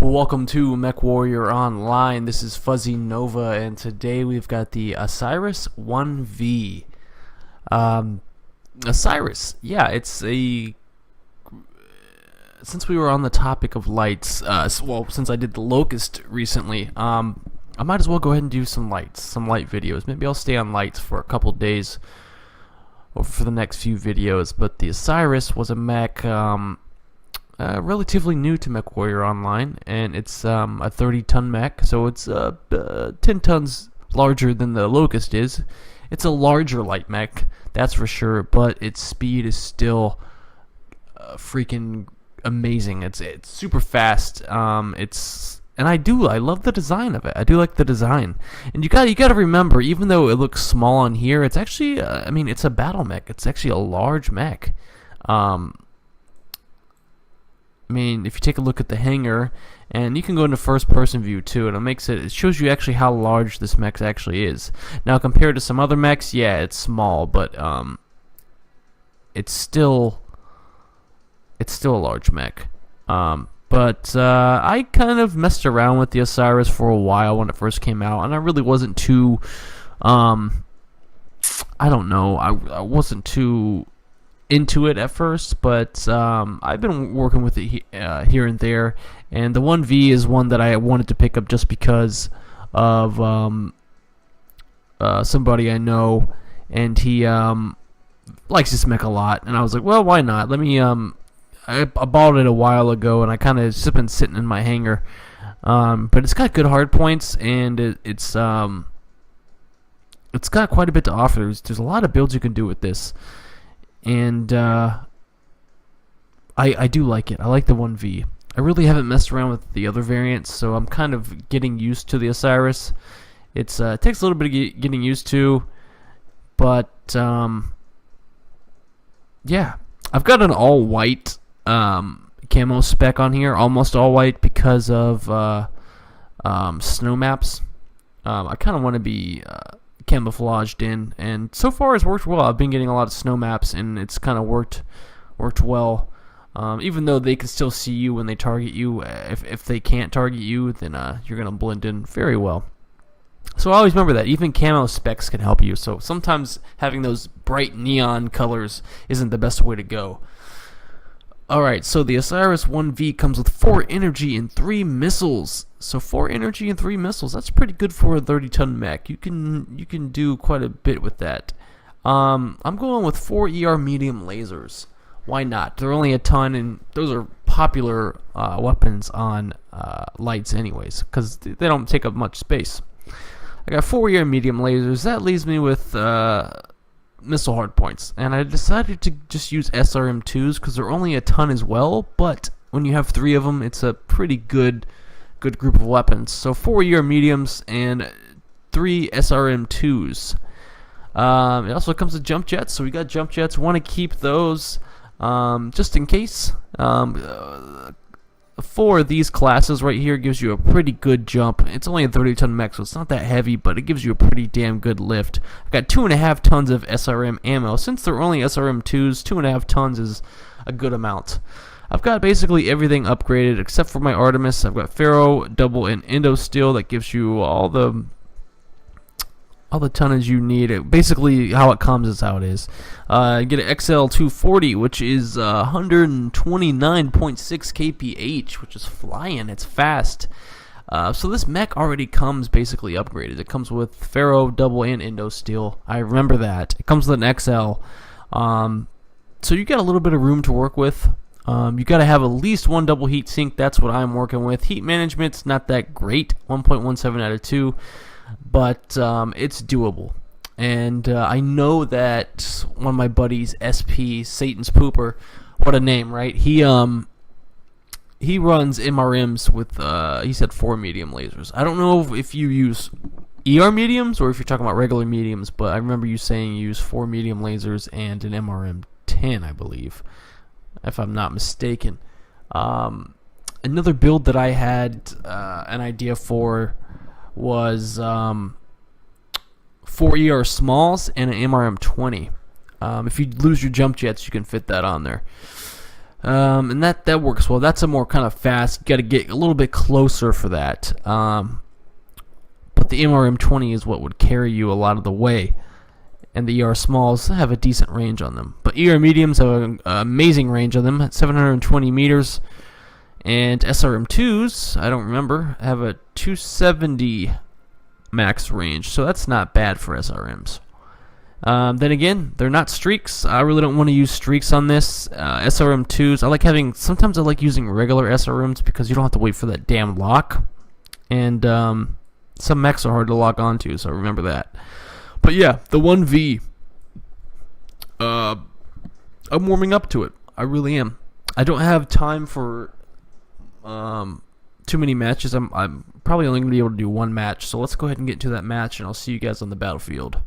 Welcome to MechWarrior Online. This is Fuzzy Nova, and today we've got the Osiris 1V. Osiris, yeah, it's a... Since we were on the topic of lights, since I did the Locust recently, I might as well go ahead and do some light videos. Maybe I'll stay on lights for a couple days, or for the next few videos, but the Osiris was a mech, relatively new to MechWarrior Online, and it's a 30-ton mech, so it's 10 tons larger than the Locust is. It's a larger light mech, that's for sure, but its speed is still freaking amazing. It's super fast. I love the design of it. I do like the design, and you got to remember, even though it looks small on here, it's actually it's a battle mech. It's actually a large mech. If you take a look at the hangar, and you can go into first-person view too, and it shows you actually how large this mech actually is. Now, compared to some other mechs, yeah, it's small, but it's still a large mech. But I kind of messed around with the Osiris for a while when it first came out, and I really wasn't too, I don't know, I wasn't too into it at first, but I've been working with it here and there, and the 1V is one that I wanted to pick up just because of somebody I know, and he likes this mech a lot, and I was like, well, why not? Let me I bought it a while ago, and I kind of just been sitting in my hangar, but it's got good hard points, and it's got quite a bit to offer. There's a lot of builds you can do with this. And I do like it. I like the 1V. I really haven't messed around with the other variants, so I'm kind of getting used to the Osiris. It takes a little bit of getting used to, but yeah. I've got an all-white camo spec on here, almost all-white, because of snow maps. I kind of want to be camouflaged in, and so far it's worked well. I've been getting a lot of snow maps, and it's kind of worked well. Even though they can still see you when they target you, if they can't target you, then you're gonna blend in very well. So I always remember that even camo specs can help you. So sometimes having those bright neon colors isn't the best way to go. Alright, so the Osiris 1V comes with 4 energy and 3 missiles. So 4 energy and 3 missiles, that's pretty good for a 30-ton mech. You can do quite a bit with that. I'm going with 4 ER medium lasers. Why not? They're only a ton, and those are popular weapons on lights anyways, because they don't take up much space. I got 4 ER medium lasers. That leaves me with missile hardpoints, and I decided to just use SRM2s because they're only a ton as well, but when you have 3 of them, it's a pretty good group of weapons. So 4 ER mediums and 3 SRM2s. It also comes with jump jets, so we got jump jets. Want to keep those just in case. 4 of these classes right here gives you a pretty good jump. It's only a 30-ton mech, so it's not that heavy, but it gives you a pretty damn good lift. I got 2.5 tons of SRM ammo. Since they're only SRM2s, 2.5 tons is a good amount. I've got basically everything upgraded except for my Artemis. I've got Ferro, Double, and Endo Steel that gives you all the tonnage you need. Basically, how it comes is how it is. You get an XL240, which is 129.6 kph, which is flying. It's fast. So this mech already comes basically upgraded. It comes with Ferro, Double, and Endo Steel. I remember that. It comes with an XL. So you got a little bit of room to work with. You got to have at least 1 double heat sink. That's what I'm working with. Heat management's not that great. 1.17 out of 2. But it's doable, and I know that one of my buddies, SP Satan's Pooper, what a name, right? He runs MRMs with he said 4 medium lasers. I don't know if you use ER mediums or if you're talking about regular mediums, but I remember you saying you use 4 medium lasers and an MRM 10, I believe, if I'm not mistaken. Another build that I had an idea for was 4 ER smalls and an MRM 20. If you lose your jump jets, you can fit that on there. And that works well. That's a more kind of fast. You got to get a little bit closer for that. But the MRM-20 is what would carry you a lot of the way. And the ER smalls have a decent range on them. But ER mediums have an amazing range on them at 720 meters. And SRM2s, I don't remember, have a 270 max range. So that's not bad for SRMs. Then again, they're not streaks. I really don't want to use streaks on this. SRM2s, sometimes I like using regular SRMs because you don't have to wait for that damn lock. And some mechs are hard to lock onto, so remember that. But yeah, the 1V, I'm warming up to it. I really am. I don't have time for too many matches. I'm probably only going to be able to do one match, so let's go ahead and get into that match, and I'll see you guys on the battlefield.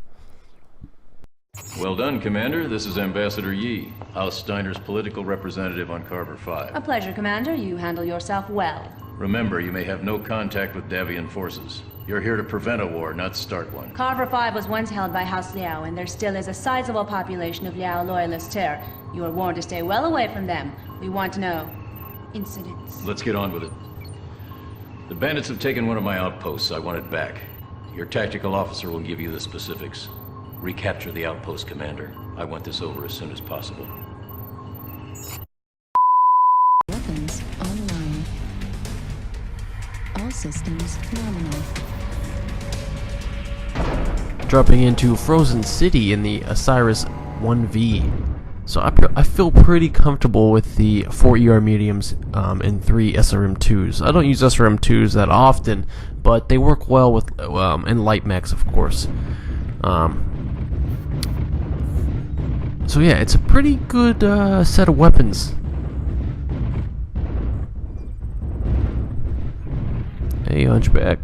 Well done, Commander. This is Ambassador Yi, House Steiner's political representative on Carver 5. A pleasure, Commander. You handle yourself well. Remember, you may have no contact with Davian forces. You're here to prevent a war, not start one. Carver 5 was once held by House Liao, and there still is a sizable population of Liao loyalists here. You are warned to stay well away from them. We want to know incidents. Let's get on with it. The bandits have taken one of my outposts. I want it back. Your tactical officer will give you the specifics. Recapture the outpost, Commander. I want this over as soon as possible. Weapons online. All systems nominal. Dropping into Frozen City in the Osiris 1V. So I feel pretty comfortable with the 4 ER mediums and 3 SRM2s. I don't use SRM2s that often, but they work well with in light mechs, of course. So yeah, it's a pretty good set of weapons. Hey, Hunchback.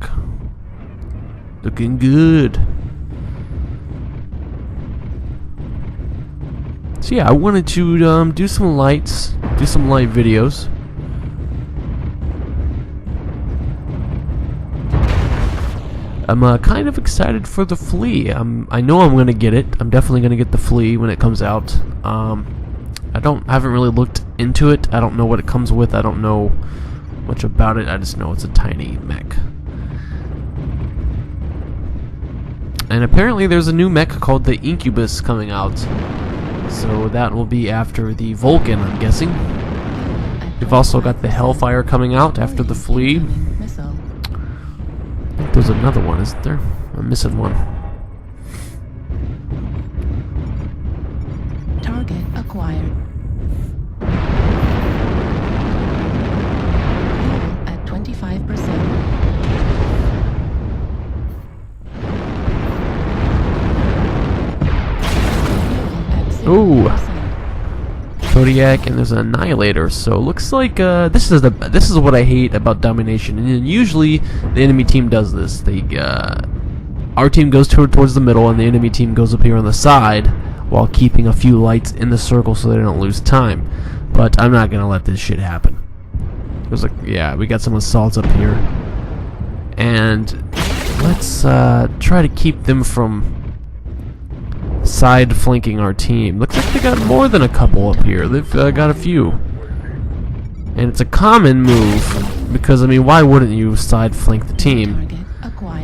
Looking good. So yeah, I wanted to do some light videos. I'm kind of excited for the flea. I know I'm gonna get it. I'm definitely gonna get the flea when it comes out. I haven't really looked into it. I don't know what it comes with. I don't know much about it. I just know it's a tiny mech. And apparently there's a new mech called the Incubus coming out. So that will be after the Vulcan, I'm guessing. We've also got the Hellfire coming out after the flea. I think there's another one, isn't there? I'm missing one. Target acquired. At 25%. Ooh, Kodiak, and there's an Annihilator. So looks like this is what I hate about domination. And usually the enemy team does this. Our team goes towards the middle, and the enemy team goes up here on the side, while keeping a few lights in the circle so they don't lose time. But I'm not gonna let this shit happen. There's we got some assaults up here, and let's try to keep them from side flanking our team. Looks like they got more than a couple up here. They've got a few. And it's a common move, because, I mean, why wouldn't you side flank the team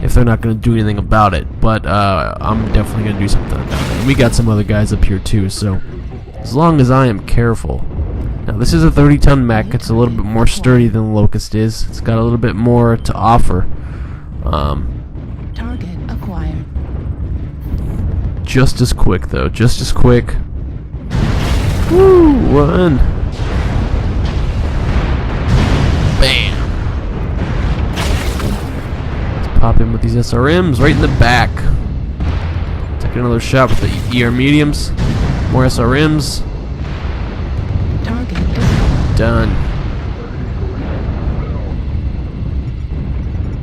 if they're not going to do anything about it? But I'm definitely going to do something about it. And we got some other guys up here too, so as long as I am careful. Now, this is a 30-ton mech. It's a little bit more sturdy than the Locust is. It's got a little bit more to offer. Target acquired. Just as quick, though. Just as quick. Woo! Run! Bam! Let's pop in with these SRMs right in the back. Take another shot with the ER mediums. More SRMs. Target is Done.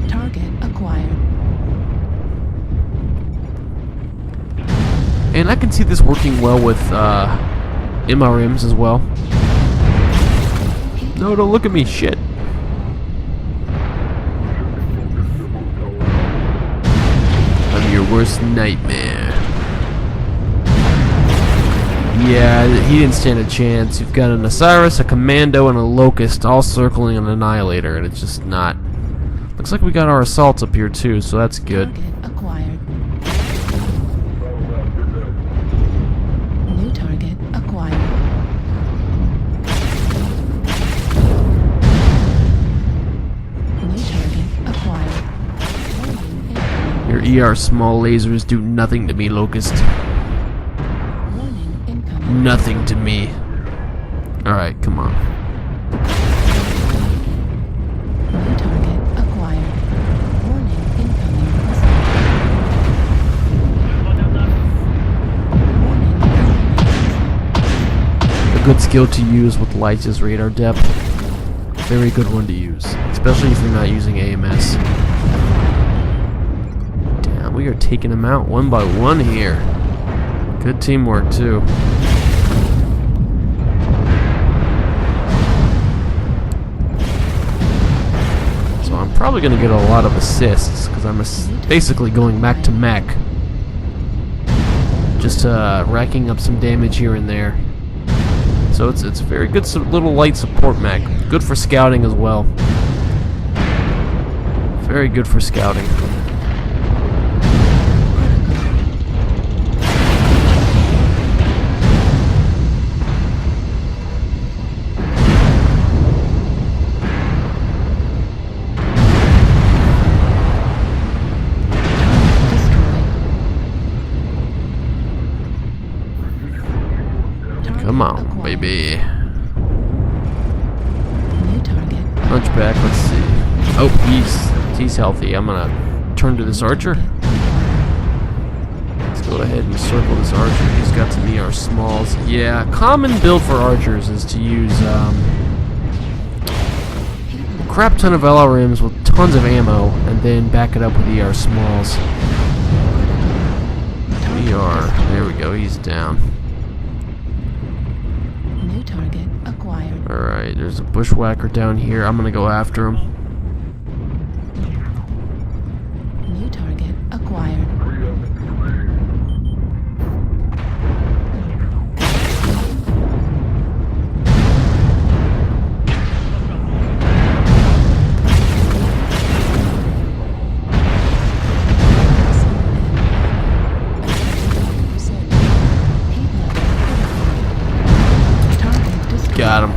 target acquired. And I can see this working well with MRMs as well. No, don't look at me, shit. I'm your worst nightmare. Yeah, he didn't stand a chance. You've got an Osiris, a Commando, and a Locust all circling an Annihilator, and it's just not... Looks like we got our assaults up here too, so that's good. Target acquired. New target acquired. New target acquired. Your ER small lasers do nothing to me, Locust. Warning incoming. Nothing to me. Alright, come on. New target acquired. Warning incoming missile. Warning incoming. A good skill to use with lights is radar depth. Very good one to use, especially if you're not using AMS. Damn, we are taking them out one by one here. Good teamwork too. So I'm probably going to get a lot of assists because I'm basically going mech to mech. Just racking up some damage here and there. So it's a very good little light support mech. Good for scouting as well. Very good for scouting. Come on, baby. New target. Hunchback, let's see. Oh, he's healthy. I'm gonna turn to this archer. Let's go ahead and circle this archer. He's got some ER smalls. Yeah, common build for archers is to use a crap ton of LRMs with tons of ammo and then back it up with ER smalls. ER, there we go, he's down. New target acquired. Alright, there's a bushwhacker down here. I'm gonna go after him. New target acquired. Got him.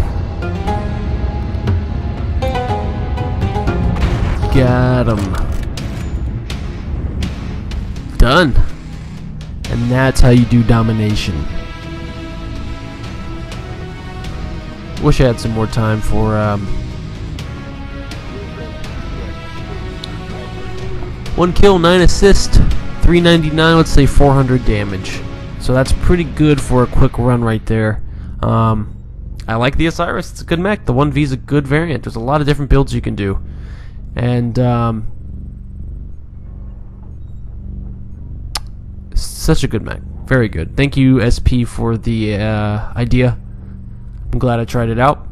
Got him. Done. And that's how you do domination. Wish I had some more time for 1 kill, 9 assist, 399, let's say 400 damage. So that's pretty good for a quick run right there. I like the Osiris. It's a good mech. The 1V is a good variant. There's a lot of different builds you can do. And such a good mech. Very good. Thank you, SP, for the idea. I'm glad I tried it out.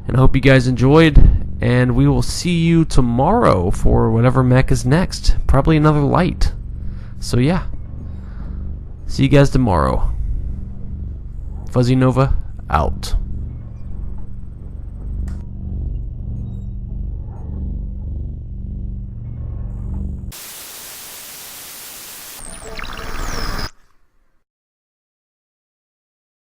And I hope you guys enjoyed. And we will see you tomorrow for whatever mech is next. Probably another light. So yeah. See you guys tomorrow. Fuzzy Nova, out.